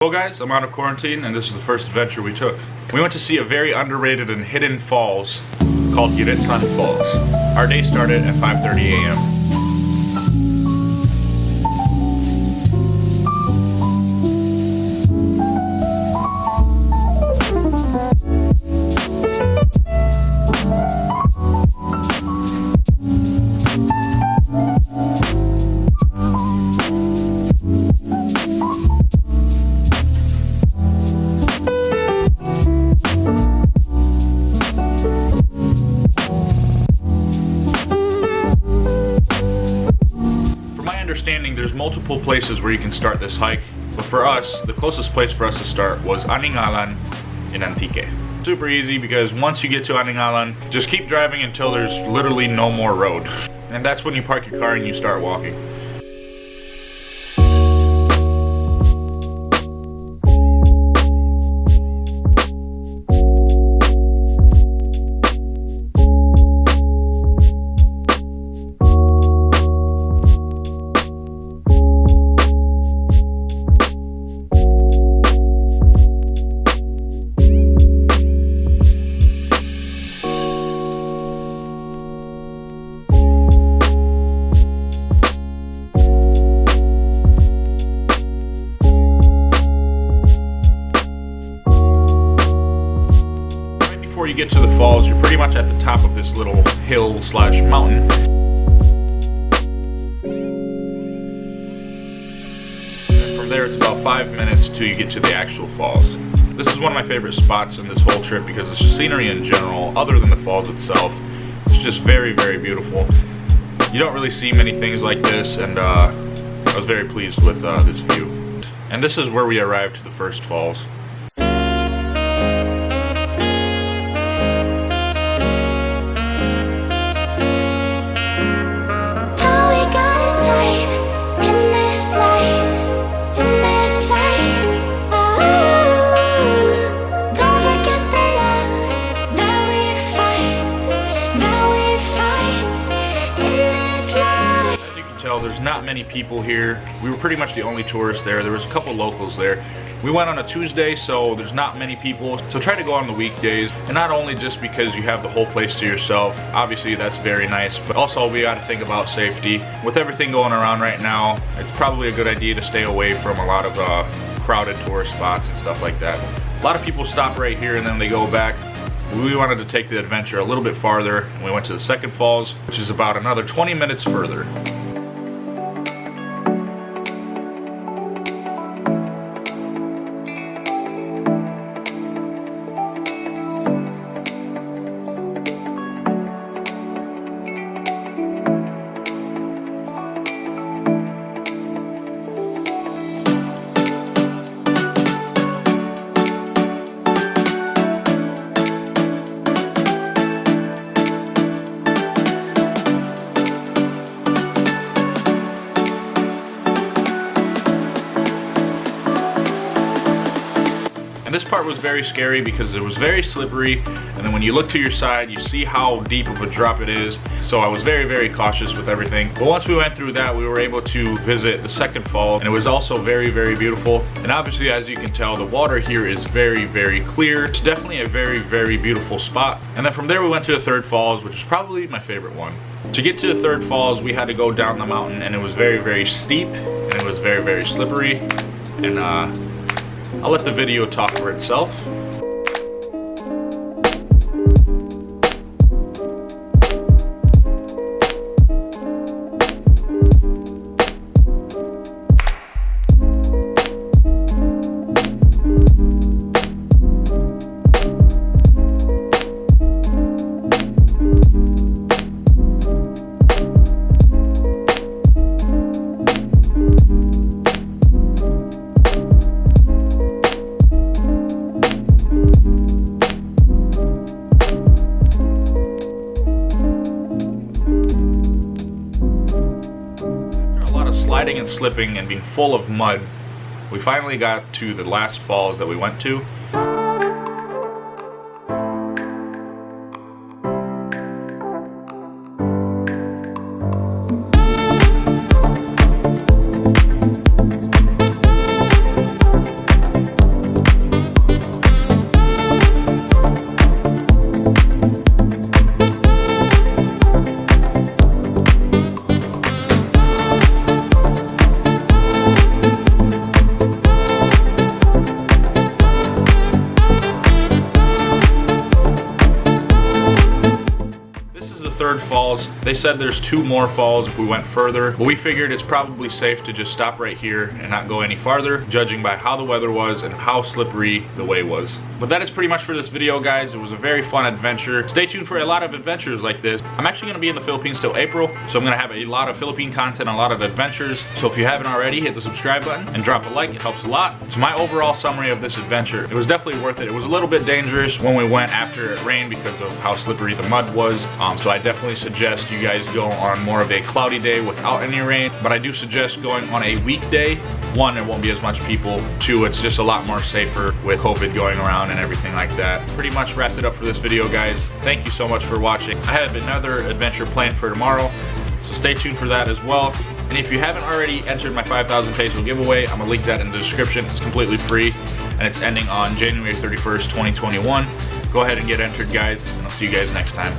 Well guys, I'm out of quarantine and this is the first adventure we took. We went to see a very underrated and hidden falls called Guiritsan Falls. Our day started at 5:30 a.m. There's multiple places where you can start this hike, but for us, the closest place for us to start was Aningalan in Antique. Super easy because once you get to Aningalan, just keep driving until there's literally no more road. And that's when you park your car and you start walking. Before you get to the falls, you're pretty much at the top of this little hill slash mountain. And from there it's about 5 minutes till you get to the actual falls. This is one of my favorite spots in this whole trip because the scenery in general, other than the falls itself, it's just very, very beautiful. You don't really see many things like this, and I was very pleased with this view. And this is where we arrived to the first falls. There's not many people here. We were pretty much the only tourists there. There was a couple locals there. We went on a Tuesday, so there's not many people. So try to go on the weekdays, and not only just because you have the whole place to yourself. Obviously that's very nice, but also we got to think about safety. With everything going around right now, it's probably a good idea to stay away from a lot of crowded tourist spots and stuff like that. A lot of people stop right here and then they go back. We wanted to take the adventure a little bit farther, and we went to the second falls, which is about another 20 minutes further. And this part was very scary because it was very slippery, and then when you look to your side, you see how deep of a drop it is. So I was very, very cautious with everything. But once we went through that, we were able to visit the second fall, and it was also very, very beautiful. And obviously, as you can tell, the water here is very, very clear. It's definitely a very, very beautiful spot. And then from there, we went to the third falls, which is probably my favorite one. To get to the third falls, we had to go down the mountain, and it was very, very steep, and it was very, very slippery. And I'll let the video talk for itself. Sliding and slipping and being full of mud, we finally got to the last falls that we went to. They said there's 2 more falls if we went further, but we figured it's probably safe to just stop right here and not go any farther, judging by how the weather was and how slippery the way was. But that is pretty much for this video, guys. It was a very fun adventure. Stay tuned for a lot of adventures like this. I'm actually going to be in the Philippines till April, so I'm going to have a lot of Philippine content, a lot of adventures. So if you haven't already, hit the subscribe button and drop a like. It helps a lot. So my overall summary of this adventure, it was definitely worth it. It was a little bit dangerous when we went after it rained because of how slippery the mud was. So I definitely suggest you guys go on more of a cloudy day without any rain. But I do suggest going on a weekday. 1, there won't be as much people. 2, it's just a lot more safer with COVID going around and everything like that. Pretty much wrapped it up for this video, guys. Thank you so much for watching. I have another adventure planned for tomorrow, so stay tuned for that as well. And if you haven't already entered my 5,000 peso giveaway, I'm gonna link that in the description. It's completely free, and it's ending on January 31st, 2021. Go ahead and get entered, guys, and I'll see you guys next time.